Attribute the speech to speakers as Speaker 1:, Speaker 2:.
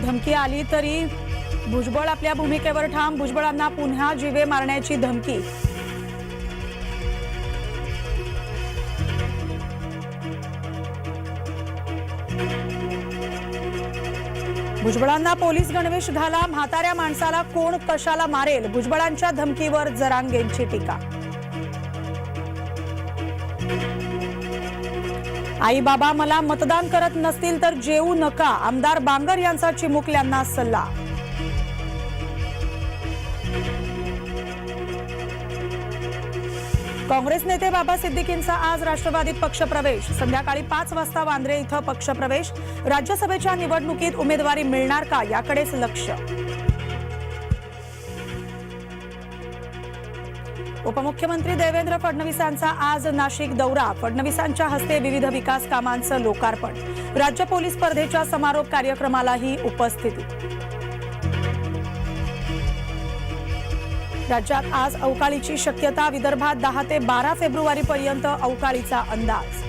Speaker 1: धमकी आली तरी भुजबळ आपल्या भूमिकेवर ठाम। भुजबळांना पुन्हा जीवे मारण्याची धमकी। भुजबळांना पोलीस गणवेश घाला, म्हाताऱ्या माणसाला कोण कशाला मारेल, भुजबळांच्या धमकीवर जरांगेंची टीका। आई बाबा मला मतदान करत नसतील तर जेवू नका, आमदार बांगर यांचा चिमुकल्यांना सल्ला। काँग्रेस नेते बाबा सिद्दीकींचा आज राष्ट्रवादीत पक्षप्रवेश। संध्याकाळी 5 वाजता वांद्रे इथं पक्षप्रवेश। राज्यसभेच्या निवडणुकीत उमेदवारी मिळणार का याकडेच लक्ष। उपमुख्यमंत्री देवेंद्र फडणवीसांचा आज नाशिक दौरा। फडणवीसांच्या हस्ते विविध विकास कामांचं लोकार्पण। राज्य पोलीस स्पर्धेच्या समारोप कार्यक्रमालाही उपस्थिती। राज्यात आज अवकाळीची शक्यता। विदर्भात 10 ते 12 फेब्रुवारीपर्यंत अवकाळीचा अंदाज।